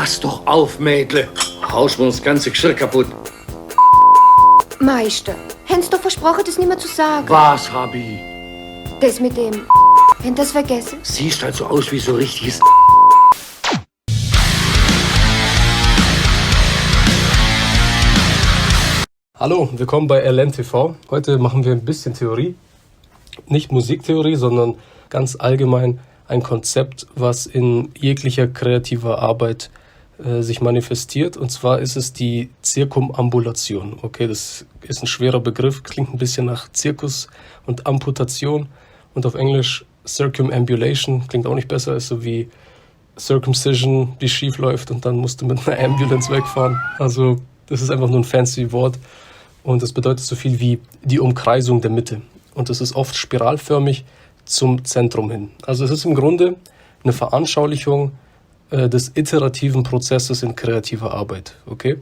Pass doch auf, Mädle. Haust mir das ganze Geschirr kaputt. Meister, hättest du versprochen, das nicht mehr zu sagen? Was hab ich? Das mit dem... Wenn das vergessen? Siehst halt so aus wie so richtiges... Hallo, willkommen bei LNTV. Heute machen wir ein bisschen Theorie. Nicht Musiktheorie, sondern ganz allgemein ein Konzept, was in jeglicher kreativer Arbeit sich manifestiert. Und zwar ist es die Zirkumambulation. Okay, das ist ein schwerer Begriff, klingt ein bisschen nach Zirkus und Amputation. Und auf Englisch Zirkumambulation, klingt auch nicht besser, ist so wie Circumcision, die schief läuft und dann musst du mit einer Ambulance wegfahren. Also das ist einfach nur ein fancy Wort. Und das bedeutet so viel wie die Umkreisung der Mitte. Und das ist oft spiralförmig zum Zentrum hin. Also es ist im Grunde eine Veranschaulichung des iterativen Prozesses in kreativer Arbeit. Okay?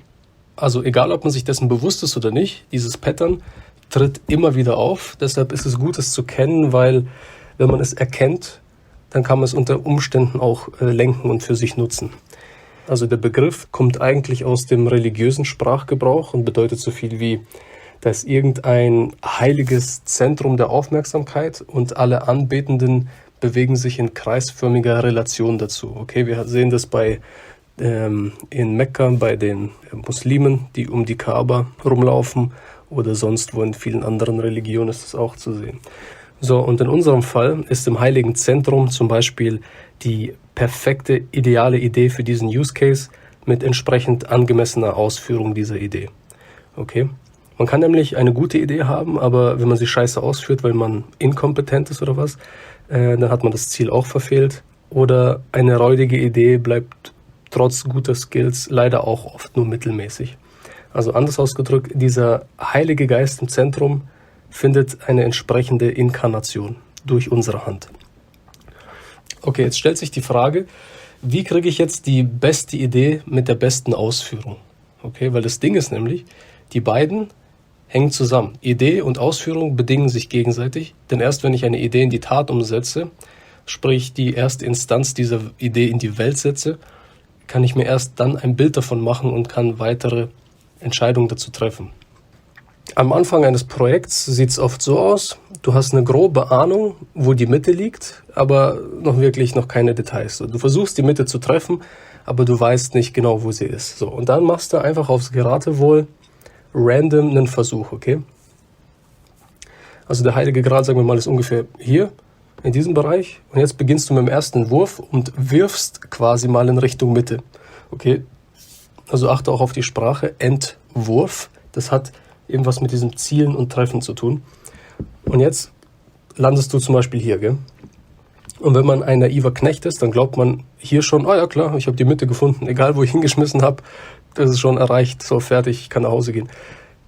Also egal, ob man sich dessen bewusst ist oder nicht, dieses Pattern tritt immer wieder auf. Deshalb ist es gut, es zu kennen, weil wenn man es erkennt, dann kann man es unter Umständen auch lenken und für sich nutzen. Also der Begriff kommt eigentlich aus dem religiösen Sprachgebrauch und bedeutet so viel wie, da ist irgendein heiliges Zentrum der Aufmerksamkeit und alle Anbetenden bewegen sich in kreisförmiger Relation dazu. Okay, wir sehen das in Mekka bei den Muslimen, die um die Kaaba rumlaufen oder sonst wo in vielen anderen Religionen ist das auch zu sehen. So, und in unserem Fall ist im heiligen Zentrum zum Beispiel die perfekte, ideale Idee für diesen Use Case mit entsprechend angemessener Ausführung dieser Idee. Okay? Man kann nämlich eine gute Idee haben, aber wenn man sie scheiße ausführt, weil man inkompetent ist oder was, dann hat man das Ziel auch verfehlt. Oder eine räudige Idee bleibt trotz guter Skills leider auch oft nur mittelmäßig. Also anders ausgedrückt, dieser Heilige Geist im Zentrum findet eine entsprechende Inkarnation durch unsere Hand. Okay, jetzt stellt sich die Frage, wie kriege ich jetzt die beste Idee mit der besten Ausführung? Okay, weil das Ding ist nämlich, die beiden hängen zusammen. Idee und Ausführung bedingen sich gegenseitig, denn erst wenn ich eine Idee in die Tat umsetze, sprich die erste Instanz dieser Idee in die Welt setze, kann ich mir erst dann ein Bild davon machen und kann weitere Entscheidungen dazu treffen. Am Anfang eines Projekts sieht es oft so aus, du hast eine grobe Ahnung, wo die Mitte liegt, aber noch keine Details. Du versuchst die Mitte zu treffen, aber du weißt nicht genau, wo sie ist. So, und dann machst du einfach aufs Geratewohl random einen Versuch, okay? Also der heilige Gral, sagen wir mal, ist ungefähr hier, in diesem Bereich. Und jetzt beginnst du mit dem ersten Entwurf und wirfst quasi mal in Richtung Mitte, okay? Also achte auch auf die Sprache, Entwurf, das hat irgendwas mit diesem Zielen und Treffen zu tun. Und jetzt landest du zum Beispiel hier, gell? Und wenn man ein naiver Knecht ist, dann glaubt man hier schon, ja klar, ich habe die Mitte gefunden, egal wo ich hingeschmissen habe, das ist schon erreicht, so fertig, ich kann nach Hause gehen.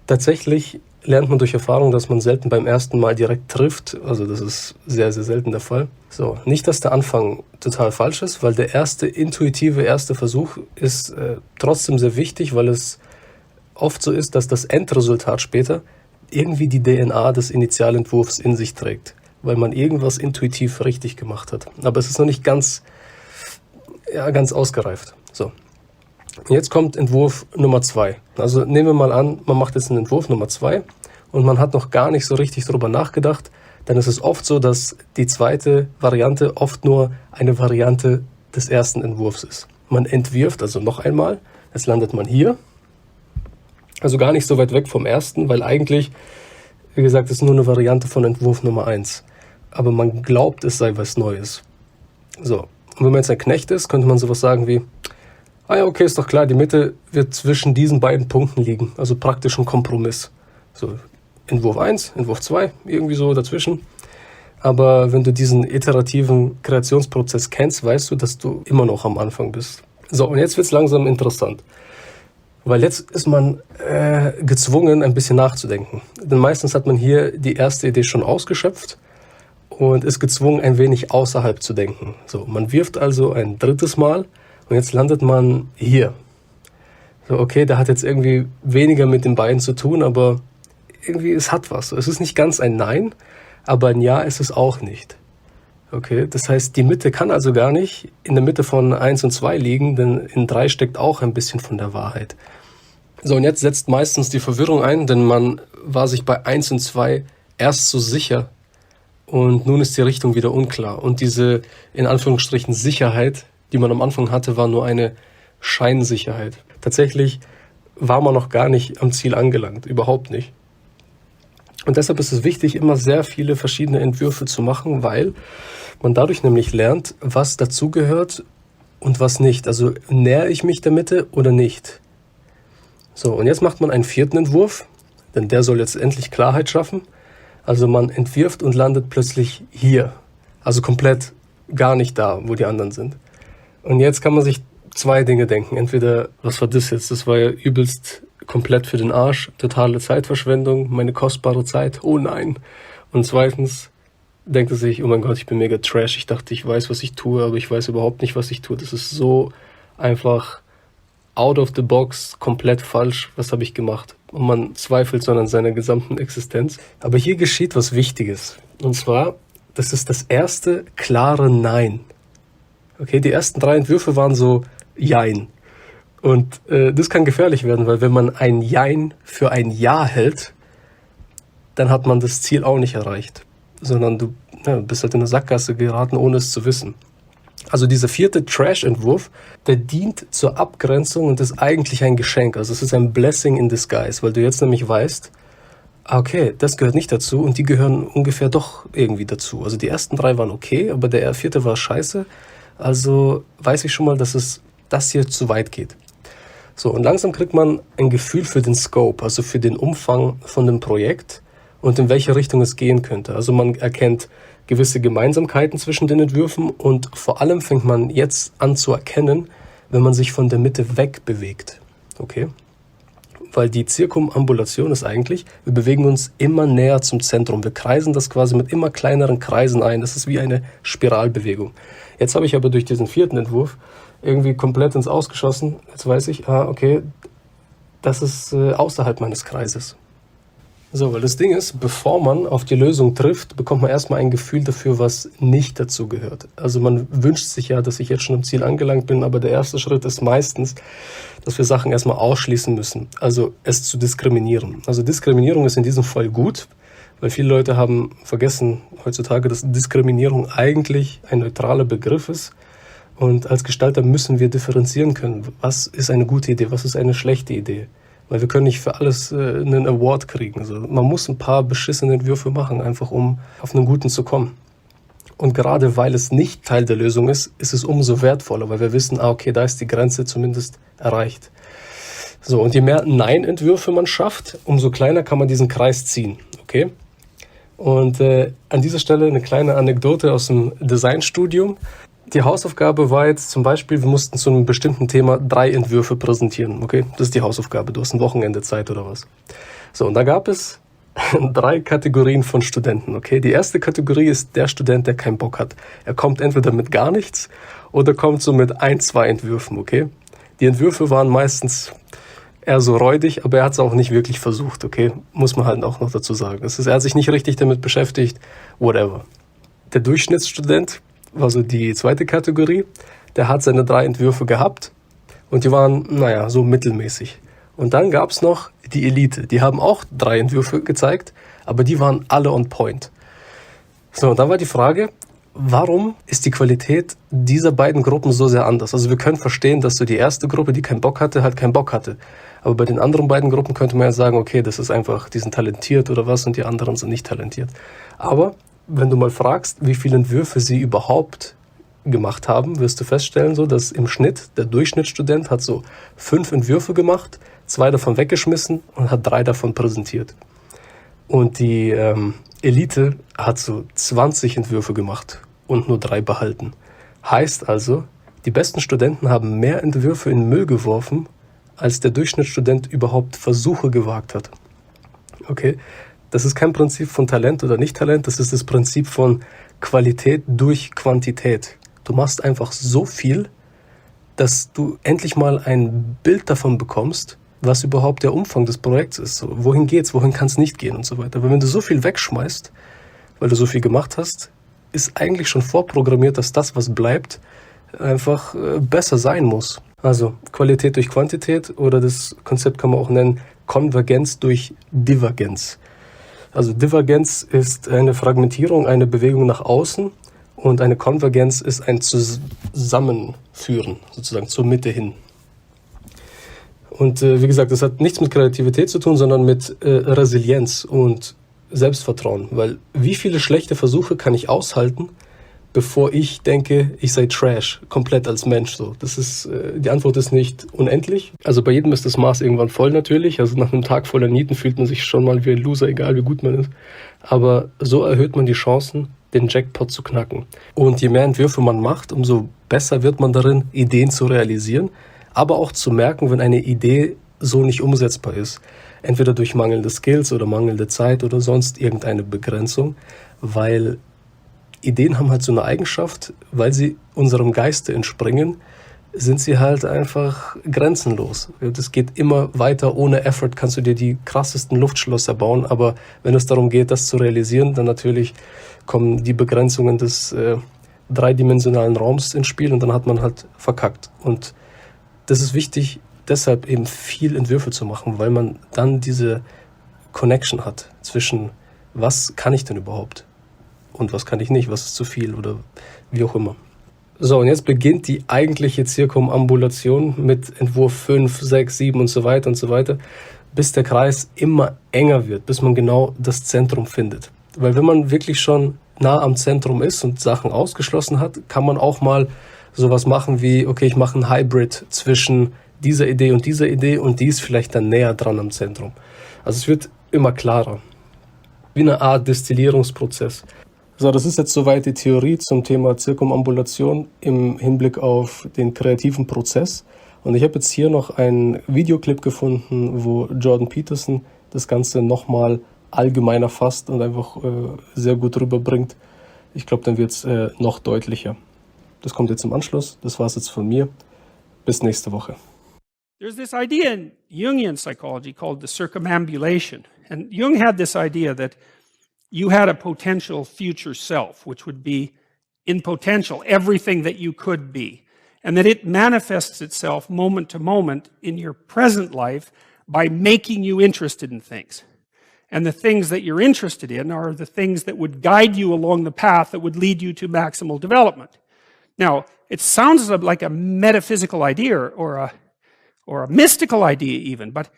Tatsächlich lernt man durch Erfahrung, dass man selten beim ersten Mal direkt trifft, also das ist sehr, sehr selten der Fall. So, nicht, dass der Anfang total falsch ist, weil der intuitive erste Versuch ist trotzdem sehr wichtig, weil es oft so ist, dass das Endresultat später irgendwie die DNA des Initialentwurfs in sich trägt, weil man irgendwas intuitiv richtig gemacht hat. Aber es ist noch nicht ganz ausgereift. So. Jetzt kommt Entwurf Nummer 2. Also nehmen wir mal an, man macht jetzt einen Entwurf Nummer 2 und man hat noch gar nicht so richtig darüber nachgedacht. Dann ist es oft so, dass die zweite Variante oft nur eine Variante des ersten Entwurfs ist. Man entwirft also noch einmal, jetzt landet man hier. Also gar nicht so weit weg vom ersten, weil eigentlich, wie gesagt, ist nur eine Variante von Entwurf Nummer 1. Aber man glaubt, es sei was Neues. So, und wenn man jetzt ein Knecht ist, könnte man sowas sagen wie, ja, okay, ist doch klar, die Mitte wird zwischen diesen beiden Punkten liegen. Also praktisch ein Kompromiss. So, Entwurf 1, Entwurf 2, irgendwie so dazwischen. Aber wenn du diesen iterativen Kreationsprozess kennst, weißt du, dass du immer noch am Anfang bist. So, und jetzt wird es langsam interessant. Weil jetzt ist man gezwungen, ein bisschen nachzudenken. Denn meistens hat man hier die erste Idee schon ausgeschöpft und ist gezwungen, ein wenig außerhalb zu denken. So, man wirft also ein drittes Mal und jetzt landet man hier. So, okay, der hat jetzt irgendwie weniger mit den beiden zu tun, aber irgendwie, es hat was. Es ist nicht ganz ein Nein, aber ein Ja ist es auch nicht. Okay, das heißt, die Mitte kann also gar nicht in der Mitte von 1 und 2 liegen, denn in 3 steckt auch ein bisschen von der Wahrheit. So, und jetzt setzt meistens die Verwirrung ein, denn man war sich bei 1 und 2 erst so sicher und nun ist die Richtung wieder unklar. Und diese, in Anführungsstrichen, Sicherheit, die man am Anfang hatte, war nur eine Scheinsicherheit. Tatsächlich war man noch gar nicht am Ziel angelangt, überhaupt nicht. Und deshalb ist es wichtig, immer sehr viele verschiedene Entwürfe zu machen, weil man dadurch nämlich lernt, was dazugehört und was nicht. Also nähere ich mich der Mitte oder nicht. So, und jetzt macht man einen 4. Entwurf, denn der soll jetzt endlich Klarheit schaffen. Also man entwirft und landet plötzlich hier. Also komplett gar nicht da, wo die anderen sind. Und jetzt kann man sich 2 Dinge denken. Entweder, was war das jetzt? Das war ja übelst komplett für den Arsch, totale Zeitverschwendung, meine kostbare Zeit, oh nein. Und zweitens denkt er sich, oh mein Gott, ich bin mega trash, ich dachte, ich weiß, was ich tue, aber ich weiß überhaupt nicht, was ich tue. Das ist so einfach out of the box, komplett falsch, was habe ich gemacht? Und man zweifelt so an seiner gesamten Existenz. Aber hier geschieht was Wichtiges. Und zwar, das ist das erste klare Nein. Okay, die ersten 3 Entwürfe waren so Jein. Und das kann gefährlich werden, weil wenn man ein Jein für ein Ja hält, dann hat man das Ziel auch nicht erreicht, sondern du bist halt in eine Sackgasse geraten, ohne es zu wissen. Also dieser 4. Trash-Entwurf, der dient zur Abgrenzung und ist eigentlich ein Geschenk. Also es ist ein Blessing in disguise, weil du jetzt nämlich weißt, okay, das gehört nicht dazu und die gehören ungefähr doch irgendwie dazu. Also die ersten 3 waren okay, aber der 4. war scheiße. Also weiß ich schon mal, dass es das hier zu weit geht. So, und langsam kriegt man ein Gefühl für den Scope, also für den Umfang von dem Projekt und in welche Richtung es gehen könnte. Also man erkennt gewisse Gemeinsamkeiten zwischen den Entwürfen und vor allem fängt man jetzt an zu erkennen, wenn man sich von der Mitte wegbewegt. Okay? Weil die Zirkumambulation ist eigentlich, wir bewegen uns immer näher zum Zentrum. Wir kreisen das quasi mit immer kleineren Kreisen ein. Das ist wie eine Spiralbewegung. Jetzt habe ich aber durch diesen 4. Entwurf irgendwie komplett ins Ausgeschossen. Jetzt weiß ich, okay, das ist außerhalb meines Kreises. So, weil das Ding ist, bevor man auf die Lösung trifft, bekommt man erstmal ein Gefühl dafür, was nicht dazu gehört. Also man wünscht sich ja, dass ich jetzt schon am Ziel angelangt bin, aber der erste Schritt ist meistens, dass wir Sachen erstmal ausschließen müssen. Also es zu diskriminieren. Also Diskriminierung ist in diesem Fall gut, weil viele Leute haben vergessen heutzutage, dass Diskriminierung eigentlich ein neutraler Begriff ist. Und als Gestalter müssen wir differenzieren können. Was ist eine gute Idee, was ist eine schlechte Idee? Weil wir können nicht für alles einen Award kriegen. Also man muss ein paar beschissene Entwürfe machen, einfach um auf einen guten zu kommen. Und gerade weil es nicht Teil der Lösung ist, ist es umso wertvoller, weil wir wissen, okay, da ist die Grenze zumindest erreicht. So, und je mehr Nein-Entwürfe man schafft, umso kleiner kann man diesen Kreis ziehen. Okay? Und an dieser Stelle eine kleine Anekdote aus dem Designstudium. Die Hausaufgabe war jetzt zum Beispiel, wir mussten zu einem bestimmten Thema 3 Entwürfe präsentieren. Okay, das ist die Hausaufgabe. Du hast ein Wochenende Zeit oder was. So, und da gab es 3 Kategorien von Studenten. Okay, die erste Kategorie ist der Student, der keinen Bock hat. Er kommt entweder mit gar nichts oder kommt so mit 1, 2 Entwürfen. Okay, die Entwürfe waren meistens eher so räudig, aber er hat es auch nicht wirklich versucht. Okay, muss man halt auch noch dazu sagen. Er hat sich nicht richtig damit beschäftigt. Whatever. Der Durchschnittsstudent war so die zweite Kategorie, der hat seine 3 Entwürfe gehabt und die waren, so mittelmäßig. Und dann gab es noch die Elite, die haben auch 3 Entwürfe gezeigt, aber die waren alle on point. So, und dann war die Frage, warum ist die Qualität dieser beiden Gruppen so sehr anders? Also wir können verstehen, dass so die erste Gruppe, die keinen Bock hatte, halt keinen Bock hatte. Aber bei den anderen beiden Gruppen könnte man ja sagen, okay, das ist einfach, die sind talentiert oder was und die anderen sind nicht talentiert. Aber wenn du mal fragst, wie viele Entwürfe sie überhaupt gemacht haben, wirst du feststellen, so, dass im Schnitt der Durchschnittsstudent hat so 5 Entwürfe gemacht, 2 davon weggeschmissen und hat 3 davon präsentiert. Und die Elite hat so 20 Entwürfe gemacht und nur 3 behalten. Heißt also, die besten Studenten haben mehr Entwürfe in den Müll geworfen, als der Durchschnittsstudent überhaupt Versuche gewagt hat. Okay? Das ist kein Prinzip von Talent oder Nicht-Talent, das ist das Prinzip von Qualität durch Quantität. Du machst einfach so viel, dass du endlich mal ein Bild davon bekommst, was überhaupt der Umfang des Projekts ist. So, wohin geht's, wohin kann es nicht gehen und so weiter. Aber wenn du so viel wegschmeißt, weil du so viel gemacht hast, ist eigentlich schon vorprogrammiert, dass das, was bleibt, einfach besser sein muss. Also Qualität durch Quantität oder das Konzept kann man auch nennen Konvergenz durch Divergenz. Also Divergenz ist eine Fragmentierung, eine Bewegung nach außen und eine Konvergenz ist ein Zusammenführen, sozusagen zur Mitte hin. Und wie gesagt, das hat nichts mit Kreativität zu tun, sondern mit Resilienz und Selbstvertrauen. Weil wie viele schlechte Versuche kann ich aushalten, bevor ich denke, ich sei Trash, komplett als Mensch. So, das ist, die Antwort ist nicht unendlich. Also bei jedem ist das Maß irgendwann voll natürlich. Also nach einem Tag voller Nieten fühlt man sich schon mal wie ein Loser, egal wie gut man ist. Aber so erhöht man die Chancen, den Jackpot zu knacken. Und je mehr Entwürfe man macht, umso besser wird man darin, Ideen zu realisieren, aber auch zu merken, wenn eine Idee so nicht umsetzbar ist. Entweder durch mangelnde Skills oder mangelnde Zeit oder sonst irgendeine Begrenzung, weil Ideen haben halt so eine Eigenschaft, weil sie unserem Geiste entspringen, sind sie halt einfach grenzenlos. Das geht immer weiter, ohne Effort kannst du dir die krassesten Luftschlösser bauen, aber wenn es darum geht, das zu realisieren, dann natürlich kommen die Begrenzungen des dreidimensionalen Raums ins Spiel und dann hat man halt verkackt. Und das ist wichtig, deshalb eben viel Entwürfe zu machen, weil man dann diese Connection hat zwischen, was kann ich denn überhaupt und was kann ich nicht, was ist zu viel oder wie auch immer. So, und jetzt beginnt die eigentliche Zirkumambulation mit Entwurf 5, 6, 7 und so weiter, bis der Kreis immer enger wird, bis man genau das Zentrum findet. Weil wenn man wirklich schon nah am Zentrum ist und Sachen ausgeschlossen hat, kann man auch mal sowas machen wie, okay, ich mache ein Hybrid zwischen dieser Idee und die ist vielleicht dann näher dran am Zentrum. Also es wird immer klarer. Wie eine Art Destillierungsprozess. So, das ist jetzt soweit die Theorie zum Thema Zirkumambulation im Hinblick auf den kreativen Prozess. Und ich habe jetzt hier noch einen Videoclip gefunden, wo Jordan Peterson das Ganze nochmal allgemeiner fasst und einfach sehr gut rüberbringt. Ich glaube, dann wird es noch deutlicher. Das kommt jetzt im Anschluss. Das war's jetzt von mir. Bis nächste Woche. There's this idea in Jungian psychology called the circumambulation. And Jung had this idea that you had a potential future self, which would be in potential everything that you could be. And that it manifests itself moment to moment in your present life by making you interested in things. And the things that you're interested in are the things that would guide you along the path that would lead you to maximal development. Now, it sounds like a metaphysical idea or a mystical idea even, but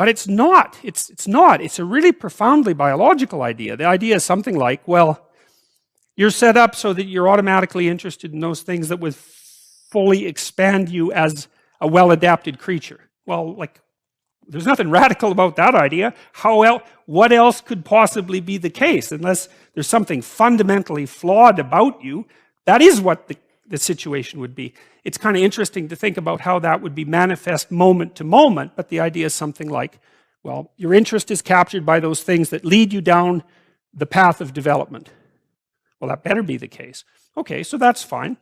it's not. It's not. It's a really profoundly biological idea. The idea is something like, well, you're set up so that you're automatically interested in those things that would fully expand you as a well-adapted creature. Well, like, there's nothing radical about that idea. What else could possibly be the case? Unless there's something fundamentally flawed about you, that is what the situation would be. It's kind of interesting to think about how that would be manifest moment to moment, but the idea is something like, well, your interest is captured by those things that lead you down the path of development. Well, that better be the case. Okay, so that's fine.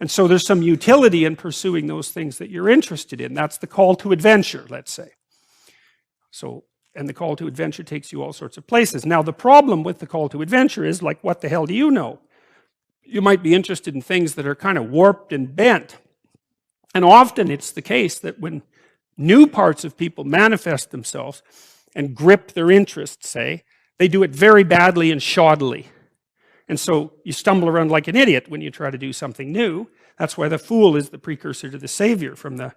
And so there's some utility in pursuing those things that you're interested in. That's the call to adventure, let's say. So, and the call to adventure takes you all sorts of places. Now, the problem with the call to adventure is, like, what the hell do you know? You might be interested in things that are kind of warped and bent. And often it's the case that when new parts of people manifest themselves and grip their interests, say, they do it very badly and shoddily. And so you stumble around like an idiot when you try to do something new. That's why the fool is the precursor to the savior from the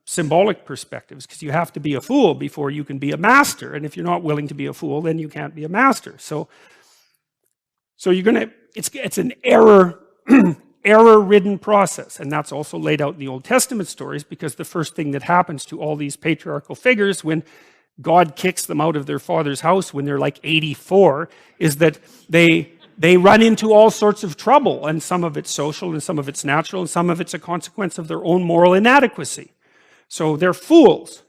symbolic perspectives, because you have to be a fool before you can be a master. And if you're not willing to be a fool, then you can't be a master. So you're going to, it's an error-ridden process. And that's also laid out in the Old Testament stories, because the first thing that happens to all these patriarchal figures when God kicks them out of their father's house when they're like 84 is that they run into all sorts of trouble, and some of it's social and some of it's natural and some of it's a consequence of their own moral inadequacy. So they're fools.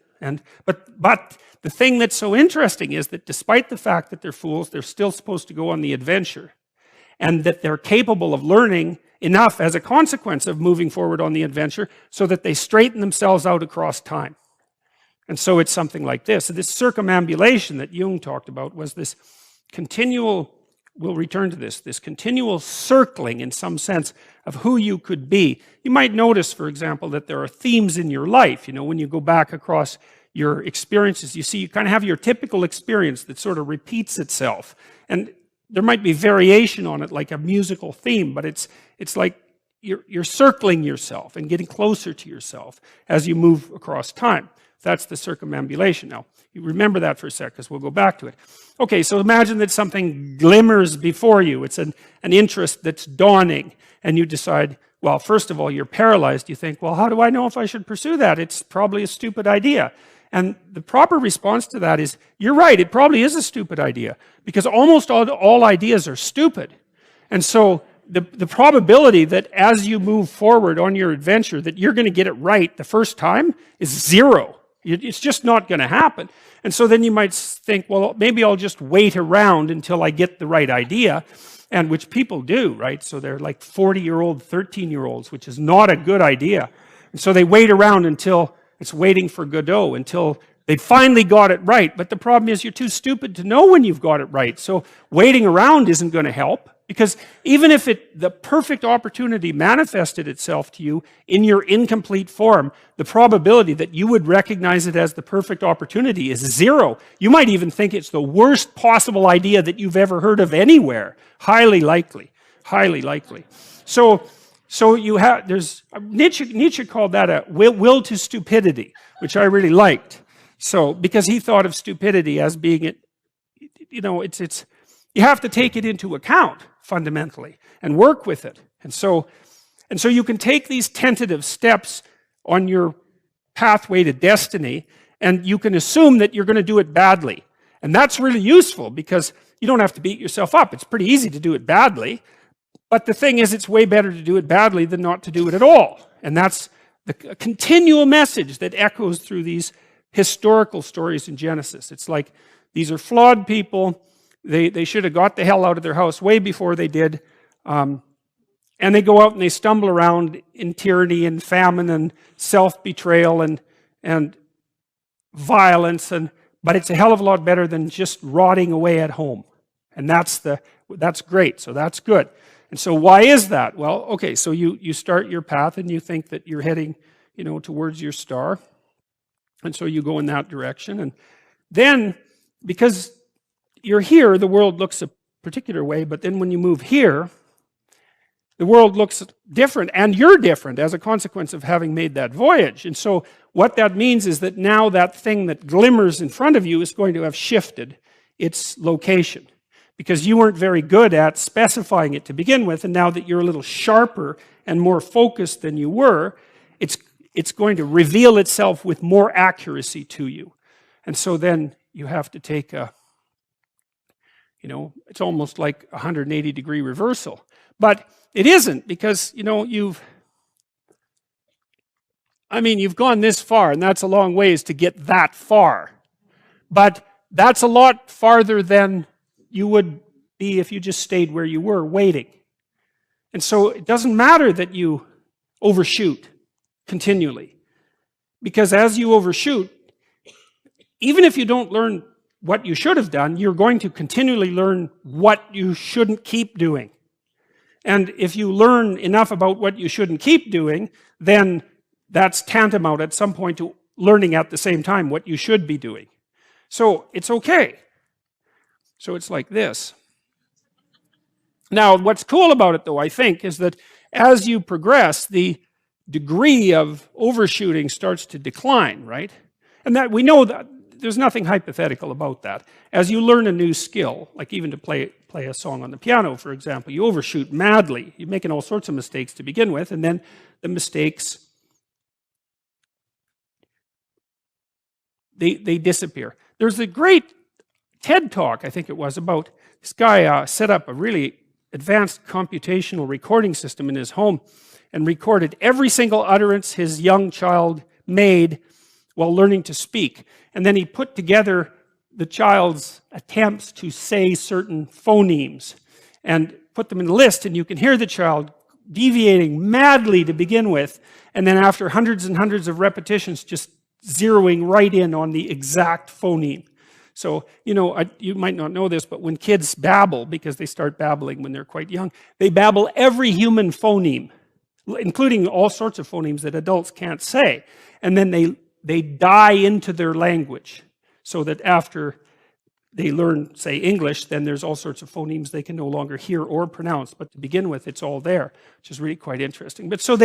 But the thing that's so interesting is that despite the fact that they're fools, they're still supposed to go on the adventure, and that they're capable of learning enough as a consequence of moving forward on the adventure so that they straighten themselves out across time. And so it's something like this. So this circumambulation that Jung talked about was this continual we'll return to this continual circling in some sense of who you could be. You might notice, for example, that there are themes in your life. You know, when you go back across your experiences, you see you kind of have your typical experience that sort of repeats itself. And there might be variation on it, like a musical theme, but it's like you're circling yourself and getting closer to yourself as you move across time. That's the circumambulation. Now, you remember that for a sec, because we'll go back to it. Okay, so imagine that something glimmers before you. It's an interest that's dawning, and you decide, well, first of all, you're paralyzed. You think, well, how do I know if I should pursue that? It's probably a stupid idea. And the proper response to that is, you're right, it probably is a stupid idea, because almost all ideas are stupid. And so the probability that as you move forward on your adventure that you're going to get it right the first time is 0. It's just not going to happen. And so then you might think, well, maybe I'll just wait around until I get the right idea, and which people do, right? So they're like 40-year-old, 13-year-olds, which is not a good idea. And so they wait around until it's waiting for Godot, until they finally got it right. But the problem is you're too stupid to know when you've got it right. So waiting around isn't going to help. Because even if the perfect opportunity manifested itself to you in your incomplete form, the probability that you would recognize it as the perfect opportunity is 0. You might even think it's the worst possible idea that you've ever heard of anywhere. Highly likely. Highly likely. So you have, Nietzsche called that a will to stupidity, which I really liked. So, because he thought of stupidity as being you have to take it into account fundamentally and work with it. And so you can take these tentative steps on your pathway to destiny, and you can assume that you're going to do it badly. And that's really useful, because you don't have to beat yourself up. It's pretty easy to do it badly. But the thing is, it's way better to do it badly than not to do it at all. And that's the continual message that echoes through these historical stories in Genesis. It's like, these are flawed people. They should have got the hell out of their house way before they did. And they go out and they stumble around in tyranny and famine and self-betrayal and violence. But it's a hell of a lot better than just rotting away at home. And that's great. So that's good. And so why is that? Well, okay, so you start your path and you think that you're heading, towards your star. And so you go in that direction. And then, because you're here, the world looks a particular way, but then when you move here, the world looks different, and you're different as a consequence of having made that voyage. And so what that means is that now that thing that glimmers in front of you is going to have shifted its location, because you weren't very good at specifying it to begin with, and now that you're a little sharper and more focused than you were, it's going to reveal itself with more accuracy to you. And so then you have to take it's almost like a 180-degree reversal. But it isn't, because, you've gone this far, and that's a long ways to get that far. But that's a lot farther than you would be if you just stayed where you were, waiting. And so it doesn't matter that you overshoot continually. Because as you overshoot, even if you don't learn what you should have done, you're going to continually learn what you shouldn't keep doing. And if you learn enough about what you shouldn't keep doing, then that's tantamount at some point to learning at the same time what you should be doing. So it's okay. So it's like this. Now, what's cool about it, though, I think, is that as you progress, the degree of overshooting starts to decline, right? And that we know that there's nothing hypothetical about that. As you learn a new skill, like even to play a song on the piano, for example, you overshoot madly. You're making all sorts of mistakes to begin with, and then the mistakes, they disappear. There's a great TED talk, I think it was, about this guy set up a really advanced computational recording system in his home and recorded every single utterance his young child made while learning to speak. And then he put together the child's attempts to say certain phonemes and put them in the list, and you can hear the child deviating madly to begin with, and then after hundreds and hundreds of repetitions, just zeroing right in on the exact phoneme. So, you might not know this, but when kids babble, because they start babbling when they're quite young, they babble every human phoneme, including all sorts of phonemes that adults can't say. And then they die into their language, so that after they learn, say, English, then there's all sorts of phonemes they can no longer hear or pronounce. But to begin with, it's all there, which is really quite interesting. But so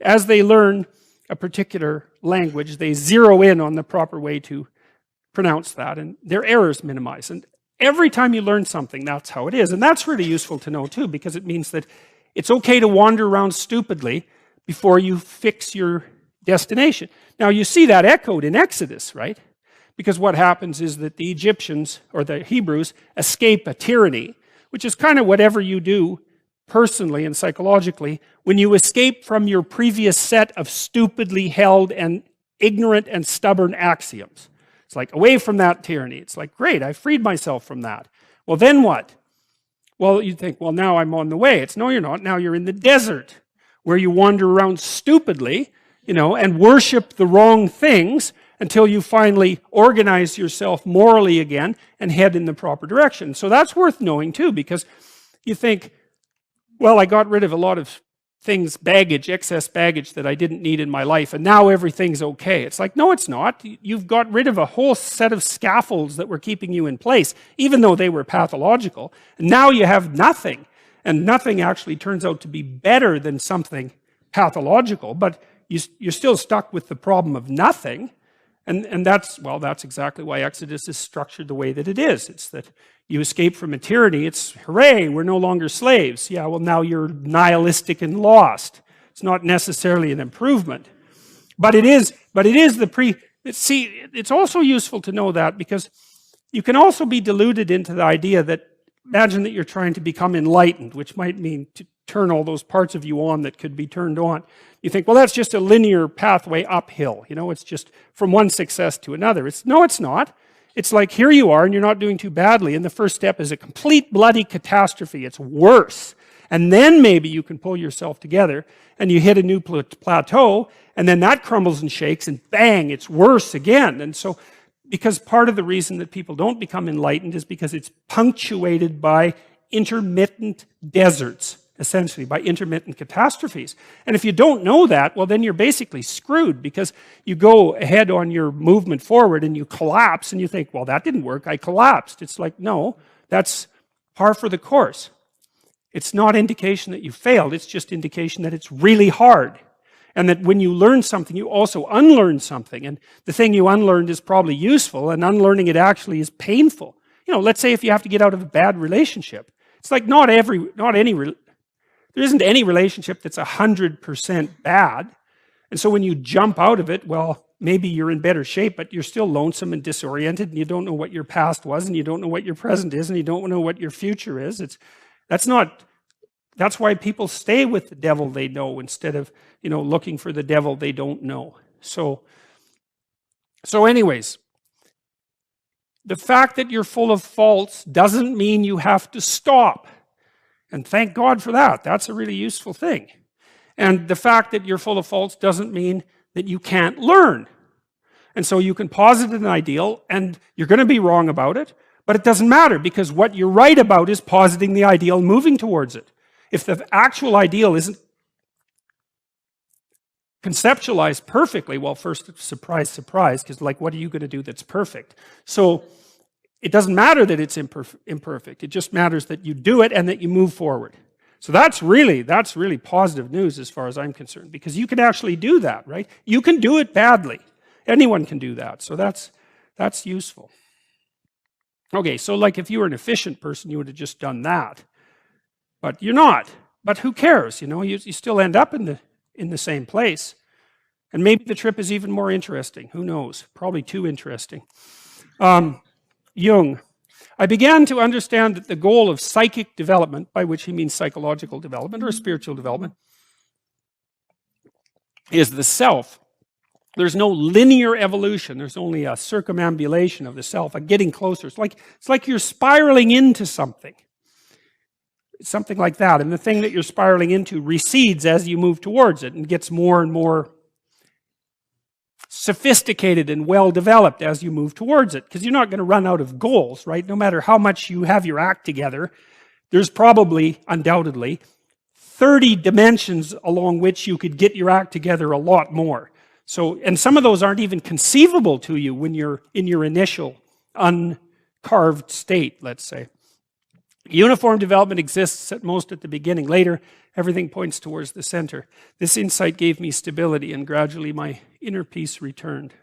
as they learn a particular language, they zero in on the proper way to pronounce that, and their errors minimize. And every time you learn something, that's how it is. And that's really useful to know too, because it means that it's okay to wander around stupidly before you fix your destination. Now you see that echoed in Exodus, right? Because what happens is that the Egyptians, or the Hebrews, escape a tyranny, which is kind of whatever you do personally and psychologically when you escape from your previous set of stupidly held and ignorant and stubborn axioms. It's like, away from that tyranny. It's like, great, I freed myself from that. Well, then what? Well, you think, well, now I'm on the way. It's, no, you're not. Now you're in the desert, where you wander around stupidly, and worship the wrong things until you finally organize yourself morally again and head in the proper direction. So that's worth knowing too, because you think, well, I got rid of a lot of things, baggage, excess baggage that I didn't need in my life, and now everything's okay. It's like, no, it's not. You've got rid of a whole set of scaffolds that were keeping you in place, even though they were pathological. And now you have nothing, and nothing actually turns out to be better than something pathological, but you're still stuck with the problem of nothing. And that's exactly why Exodus is structured the way that it is. It's that you escape from a tyranny. It's, hooray, we're no longer slaves. Yeah, well, now you're nihilistic and lost. It's not necessarily an improvement. But it is it's also useful to know that, because you can also be deluded into the idea that, imagine that you're trying to become enlightened, which might mean to turn all those parts of you on that could be turned on. You think, well, that's just a linear pathway uphill. It's just from one success to another. No, it's not. It's like, here you are, and you're not doing too badly, and the first step is a complete bloody catastrophe. It's worse. And then maybe you can pull yourself together, and you hit a new plateau, and then that crumbles and shakes, and bang, it's worse again. And so, because part of the reason that people don't become enlightened is because it's punctuated by intermittent deserts, essentially, by intermittent catastrophes. And if you don't know that, well, then you're basically screwed, because you go ahead on your movement forward and you collapse, and you think, well, that didn't work, I collapsed. It's like, no, that's par for the course. It's not indication that you failed, it's just indication that it's really hard. And that when you learn something, you also unlearn something. And the thing you unlearned is probably useful, and unlearning it actually is painful. Let's say if you have to get out of a bad relationship. It's like there isn't any relationship that's 100% bad. And so when you jump out of it, well, maybe you're in better shape, but you're still lonesome and disoriented, and you don't know what your past was, and you don't know what your present is, and you don't know what your future is. That's why people stay with the devil they know instead of, looking for the devil they don't know. So anyways, the fact that you're full of faults doesn't mean you have to stop. And thank God for that. That's a really useful thing. And the fact that you're full of faults doesn't mean that you can't learn. And so you can posit an ideal, and you're going to be wrong about it, but it doesn't matter, because what you're right about is positing the ideal and moving towards it. If the actual ideal isn't conceptualized perfectly, well, first, surprise, surprise, because what are you going to do that's perfect? So it doesn't matter that it's imperfect. It just matters that you do it and that you move forward. So that's really positive news as far as I'm concerned, because you can actually do that, right? You can do it badly. Anyone can do that. So that's useful. Okay, so if you were an efficient person, you would have just done that. But you're not. But who cares? You still end up in the same place. And maybe the trip is even more interesting. Who knows? Probably too interesting. Jung. I began to understand that the goal of psychic development, by which he means psychological development or spiritual development, is the self. There's no linear evolution. There's only a circumambulation of the self, a getting closer. It's like you're spiraling into something. Something like that. And the thing that you're spiraling into recedes as you move towards it and gets more and more sophisticated and well developed as you move towards it, because you're not going to run out of goals, right? No matter how much you have your act together, there's probably, undoubtedly, 30 dimensions along which you could get your act together a lot more. So, and some of those aren't even conceivable to you when you're in your initial uncarved state, let's say. Uniform development exists at most at the beginning. Later, everything points towards the center. This insight gave me stability, and gradually my inner peace returned.